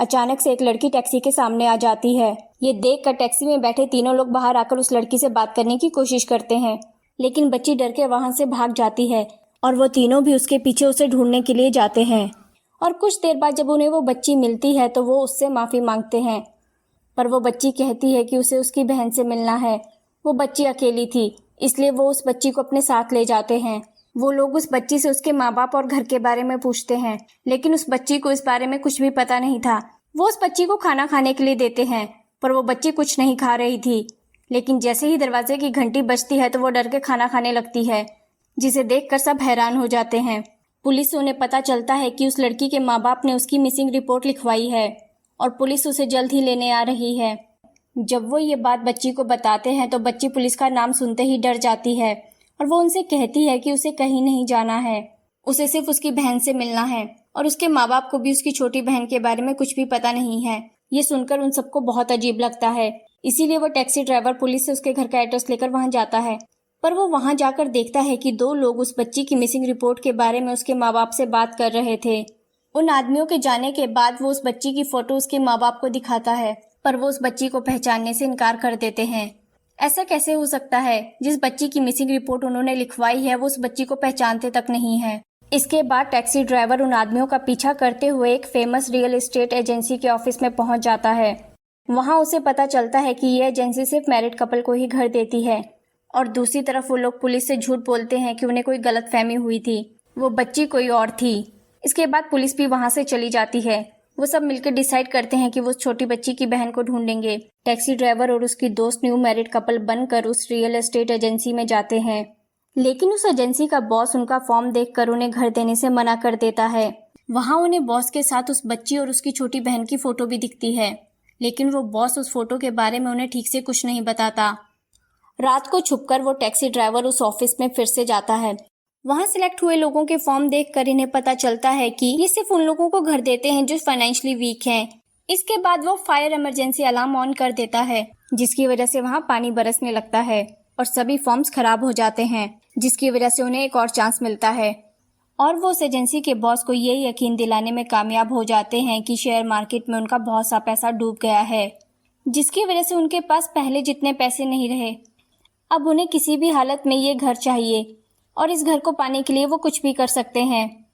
अचानक से एक लड़की टैक्सी के सामने आ जाती है। ये देखकर टैक्सी में बैठे तीनों लोग बाहर आकर उस लड़की से बात करने की कोशिश करते हैं, लेकिन बच्ची डर के वहां से भाग जाती है और वो तीनों भी उसके पीछे उसे ढूंढने के लिए जाते हैं। और कुछ देर बाद जब उन्हें वो बच्ची मिलती है तो वो उससे माफ़ी मांगते हैं, पर वो बच्ची कहती है कि उसे उसकी बहन से मिलना है। वो बच्ची अकेली थी, इसलिए वो उस बच्ची को अपने साथ ले जाते हैं। वो लोग उस बच्ची से उसके माँ बाप और घर के बारे में पूछते हैं, लेकिन उस बच्ची को इस बारे में कुछ भी पता नहीं था। वो उस बच्ची को खाना खाने के लिए देते हैं, पर वो बच्ची कुछ नहीं खा रही थी। लेकिन जैसे ही दरवाजे की घंटी बजती है तो वो डर के खाना खाने लगती है, जिसे देखकर सब हैरान हो जाते हैं। पुलिस से उन्हें पता चलता है कि उस लड़की के माँ बाप ने उसकी मिसिंग रिपोर्ट लिखवाई है और पुलिस उसे जल्द ही लेने आ रही है। जब वो ये बात बच्ची को बताते हैं तो बच्ची पुलिस का नाम सुनते ही डर जाती है और वो उनसे कहती है कि उसे कहीं नहीं जाना है, उसे सिर्फ उसकी बहन से मिलना है और उसके माँ बाप को भी उसकी छोटी बहन के बारे में कुछ भी पता नहीं है। ये सुनकर उन सबको बहुत अजीब लगता है, इसीलिए वो टैक्सी ड्राइवर पुलिस से उसके घर का एड्रेस लेकर वहां जाता है। पर वो वहां जाकर देखता है कि दो लोग उस बच्ची की मिसिंग रिपोर्ट के बारे में उसके माँ बाप से बात कर रहे थे। उन आदमियों के जाने के बाद वो उस बच्ची की फोटो उसके माँ बाप को दिखाता है, पर वो उस बच्ची को पहचानने से इनकार कर देते हैं। ऐसा कैसे हो सकता है? जिस बच्ची की मिसिंग रिपोर्ट उन्होंने लिखवाई है वो उस बच्ची को पहचानते तक नहीं है। इसके बाद टैक्सी ड्राइवर उन आदमियों का पीछा करते हुए एक फेमस रियल एस्टेट एजेंसी के ऑफिस में पहुंच जाता है। वहां उसे पता चलता है कि ये एजेंसी सिर्फ मैरिड कपल को ही घर देती है और दूसरी तरफ वो लोग पुलिस से झूठ बोलते हैं कि उन्हें कोई गलतफहमी हुई थी, वो बच्ची कोई और थी। इसके बाद पुलिस भी वहां से चली जाती है। वो सब मिलकर डिसाइड करते हैं कि वो उस छोटी बच्ची की बहन को ढूंढेंगे। टैक्सी ड्राइवर और उसकी दोस्त न्यू मैरिड कपल बनकर उस रियल एस्टेट एजेंसी में जाते हैं, लेकिन उस एजेंसी का बॉस उनका फॉर्म देखकर उन्हें घर देने से मना कर देता है। वहां उन्हें बॉस के साथ उस बच्ची और उसकी छोटी बहन की फोटो भी दिखती है, लेकिन वो बॉस उस फोटो के बारे में उन्हें ठीक से कुछ नहीं बताता। रात को छुपकर वो टैक्सी ड्राइवर उस ऑफिस में फिर से जाता है। वहां सिलेक्ट हुए लोगों के फॉर्म देखकर इन्हें पता चलता है कि ये सिर्फ उन लोगों को घर देते हैं जो फाइनेंशियली वीक हैं। इसके बाद वो फायर इमरजेंसी अलार्म ऑन कर देता है, जिसकी वजह से वहां पानी बरसने लगता है और सभी फॉर्म्स खराब हो जाते हैं, जिसकी वजह से उन्हें एक और चांस मिलता है। और वो उस एजेंसी के बॉस को ये यकीन दिलाने में कामयाब हो जाते हैं कि शेयर मार्केट में उनका बहुत सा पैसा डूब गया है, जिसकी वजह से उनके पास पहले जितने पैसे नहीं रहे। अब उन्हें किसी भी हालत में ये घर चाहिए और इस घर को पाने के लिए वो कुछ भी कर सकते हैं।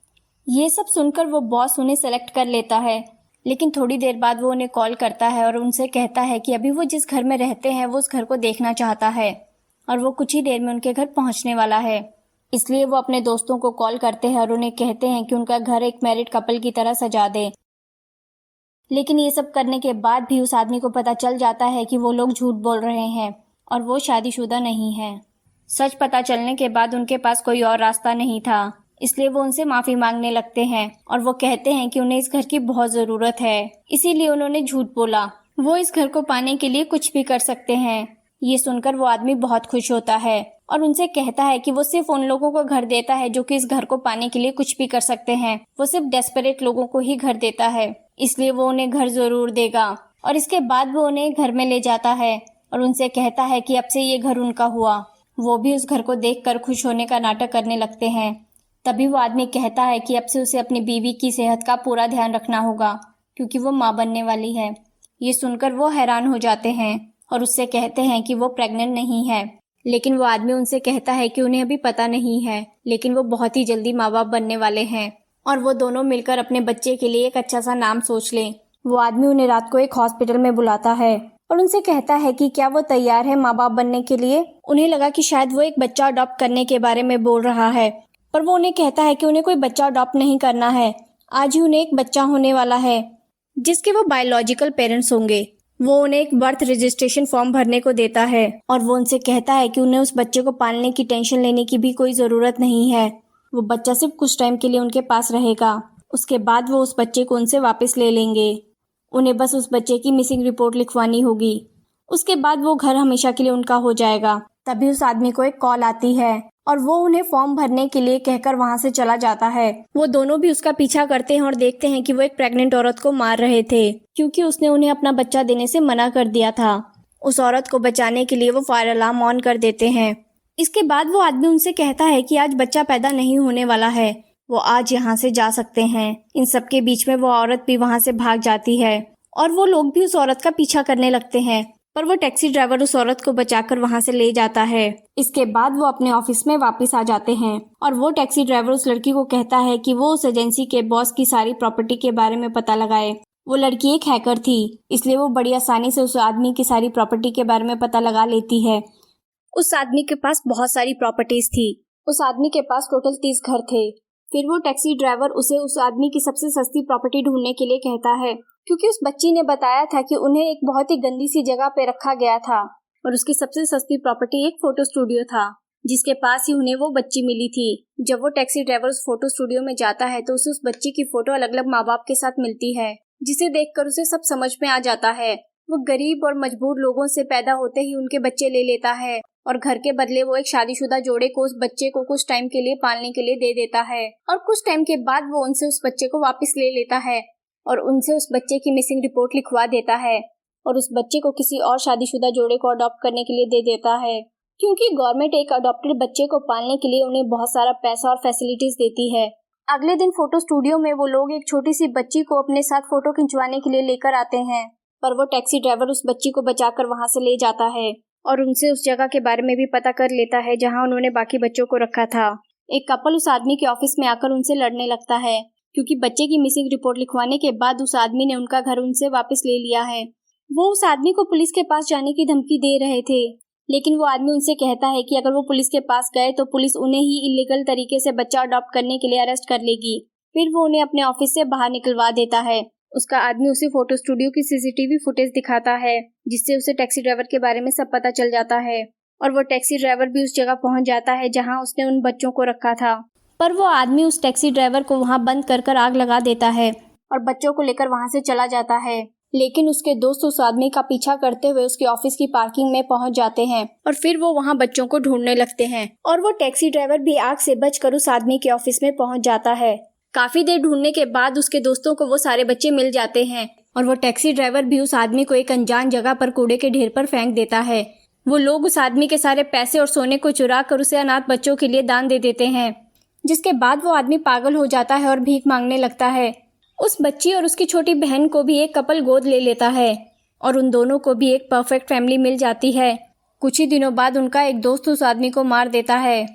ये सब सुनकर वो बॉस उन्हें सेलेक्ट कर लेता है, लेकिन थोड़ी देर बाद वो उन्हें कॉल करता है और उनसे कहता है कि अभी वो जिस घर में रहते हैं वो उस घर को देखना चाहता है और वो कुछ ही देर में उनके घर पहुंचने वाला है। इसलिए वो अपने दोस्तों को कॉल करते हैं और उन्हें कहते हैं कि उनका घर एक मैरिड कपल की तरह सजा दे। लेकिन ये सब करने के बाद भी उस आदमी को पता चल जाता है कि वो लोग झूठ बोल रहे हैं और वो शादीशुदा नहीं है। सच पता चलने के बाद उनके पास कोई और रास्ता नहीं था, इसलिए वो उनसे माफी मांगने लगते हैं और वो कहते हैं कि उन्हें इस घर की बहुत जरूरत है, इसीलिए उन्होंने झूठ बोला। वो इस घर को पाने के लिए कुछ भी कर सकते हैं। ये सुनकर वो आदमी बहुत खुश होता है और उनसे कहता है कि वो सिर्फ उन लोगों को घर देता है जो कि इस घर को पाने के लिए कुछ भी कर सकते हैं। वो सिर्फ डेस्परेट लोगों को ही घर देता है, इसलिए वो उन्हें घर जरूर देगा। और इसके बाद वो उन्हें घर में ले जाता है और उनसे कहता है कि अब से ये घर उनका हुआ। वो भी उस घर को देखकर खुश होने का नाटक करने लगते हैं। तभी वो आदमी कहता है कि अब से उसे अपनी बीवी की सेहत का पूरा ध्यान रखना होगा, क्योंकि वो माँ बनने वाली है। ये सुनकर वो हैरान हो जाते हैं और उससे कहते हैं कि वो प्रेग्नेंट नहीं है, लेकिन वो आदमी उनसे कहता है कि उन्हें अभी पता नहीं है, लेकिन वो बहुत ही जल्दी माँ बाप बनने वाले हैं और वो दोनों मिलकर अपने बच्चे के लिए एक अच्छा सा नाम सोच लें। वो आदमी उन्हें रात को एक हॉस्पिटल में बुलाता है और उनसे कहता है कि क्या वो तैयार है माँ बाप बनने के लिए। उन्हें लगा कि शायद वो एक बच्चा अडॉप्ट करने के बारे में बोल रहा है, पर वो उन्हें कहता है कि उन्हें कोई बच्चा अडॉप्ट नहीं करना है। आज ही उन्हें एक बच्चा होने वाला है जिसके वो बायोलॉजिकल पेरेंट्स होंगे। वो उन्हें एक बर्थ रजिस्ट्रेशन फॉर्म भरने को देता है और वो उनसे कहता है कि उन्हें उस बच्चे को पालने की टेंशन लेने की भी कोई जरूरत नहीं है। वो बच्चा सिर्फ कुछ टाइम के लिए उनके पास रहेगा, उसके बाद वो उस बच्चे को उनसे वापस ले लेंगे। उन्हें बस उस बच्चे की मिसिंग रिपोर्ट लिखवानी होगी, उसके बाद वो घर हमेशा के लिए उनका हो जाएगा। तभी उस आदमी को एक कॉल आती है और वो उन्हें फॉर्म भरने के लिए कहकर वहां से चला जाता है। वो दोनों भी उसका पीछा करते हैं और देखते हैं कि वो एक प्रेग्नेंट औरत को मार रहे थे, क्योंकि उसने उन्हें अपना बच्चा देने से मना कर दिया था। उस औरत को बचाने के लिए वो फायर अलार्म ऑन कर देते हैं। इसके बाद वो आदमी उनसे कहता है कि आज बच्चा पैदा नहीं होने वाला है, वो आज यहाँ से जा सकते हैं। इन सब के बीच में वो औरत भी वहाँ से भाग जाती है और वो लोग भी उस औरत का पीछा करने लगते हैं, पर वो टैक्सी ड्राइवर उस औरत को बचाकर वहाँ से ले जाता है। इसके बाद वो अपने ऑफिस में वापस आ जाते हैं और वो टैक्सी ड्राइवर उस लड़की को कहता है कि वो उस एजेंसी के बॉस की सारी प्रॉपर्टी के बारे में पता लगाए। वो लड़की एक हैकर थी, इसलिए वो बड़ी आसानी से उस आदमी की सारी प्रॉपर्टी के बारे में पता लगा लेती है। उस आदमी के पास बहुत सारी प्रॉपर्टीज थी। उस आदमी के पास टोटल 30 घर थे। फिर वो टैक्सी ड्राइवर उसे उस आदमी की सबसे सस्ती प्रॉपर्टी ढूंढने के लिए कहता है, क्योंकि उस बच्ची ने बताया था कि उन्हें एक बहुत ही गंदी सी जगह पे रखा गया था और उसकी सबसे सस्ती प्रॉपर्टी एक फोटो स्टूडियो था, जिसके पास ही उन्हें वो बच्ची मिली थी। जब वो टैक्सी ड्राइवर उस फोटो स्टूडियो में जाता है तो उसे उस बच्ची की फोटो अलग अलग माँ बाप के साथ मिलती है, जिसे देखकर उसे सब समझ में आ जाता है। वो गरीब और मजबूर लोगों से पैदा होते ही उनके बच्चे ले लेता है और घर के बदले वो एक शादीशुदा जोड़े को उस बच्चे को कुछ टाइम के लिए पालने के लिए दे देता है और कुछ टाइम के बाद वो उनसे उस बच्चे को वापस ले लेता है और उनसे उस बच्चे की मिसिंग रिपोर्ट लिखवा देता है और उस बच्चे को किसी और शादीशुदा जोड़े को अडॉप्ट करने के लिए दे देता है, क्योंकि गवर्नमेंट एक अडॉप्टेड बच्चे को पालने के लिए उन्हें बहुत सारा पैसा और फैसिलिटीज देती है। अगले दिन फोटो स्टूडियो में वो लोग एक छोटी सी बच्ची को अपने साथ फोटो खिंचवाने के लिए लेकर आते हैं, पर वो टैक्सी ड्राइवर उस बच्ची को बचाकर वहां से ले जाता है और उनसे उस जगह के बारे में भी पता कर लेता है जहां उन्होंने बाकी बच्चों को रखा था। एक कपल उस आदमी के ऑफिस में आकर उनसे लड़ने लगता है, क्योंकि बच्चे की मिसिंग रिपोर्ट लिखवाने के बाद उस आदमी ने उनका घर उनसे वापस ले लिया है। वो उस आदमी को पुलिस के पास जाने की धमकी दे रहे थे, लेकिन वो आदमी उनसे कहता है कि अगर वो पुलिस के पास गए तो पुलिस उन्हें ही इलीगल तरीके से बच्चा अडॉप्ट करने के लिए अरेस्ट कर लेगी। फिर वो उन्हें अपने ऑफिस से बाहर निकलवा देता है। उसका आदमी उसे फोटो स्टूडियो की सीसीटीवी फुटेज दिखाता है, जिससे उसे टैक्सी ड्राइवर के बारे में सब पता चल जाता है और वो टैक्सी ड्राइवर भी उस जगह पहुंच जाता है जहां उसने उन बच्चों को रखा था। पर वो आदमी उस टैक्सी ड्राइवर को वहां बंद कर आग लगा देता है और बच्चों को लेकर वहां से चला जाता है। लेकिन उसके दोस्त उस आदमी का पीछा करते हुए उसके ऑफिस की पार्किंग में पहुंच जाते हैं और फिर वो वहां बच्चों को ढूंढने लगते हैं और वो टैक्सी ड्राइवर भी आग से बचकर उस आदमी के ऑफिस में पहुंच जाता है। काफी देर ढूंढने के बाद उसके दोस्तों को वो सारे बच्चे मिल जाते हैं और वो टैक्सी ड्राइवर भी उस आदमी को एक अनजान जगह पर कूड़े के ढेर पर फेंक देता है। वो लोग उस आदमी के सारे पैसे और सोने को चुरा कर उसे अनाथ बच्चों के लिए दान दे देते हैं, जिसके बाद वो आदमी पागल हो जाता है और भीख मांगने लगता है। उस बच्ची और उसकी छोटी बहन को भी एक कपल गोद ले लेता है और उन दोनों को भी एक परफेक्ट फैमिली मिल जाती है। कुछ ही दिनों बाद उनका एक दोस्त उस आदमी को मार देता है।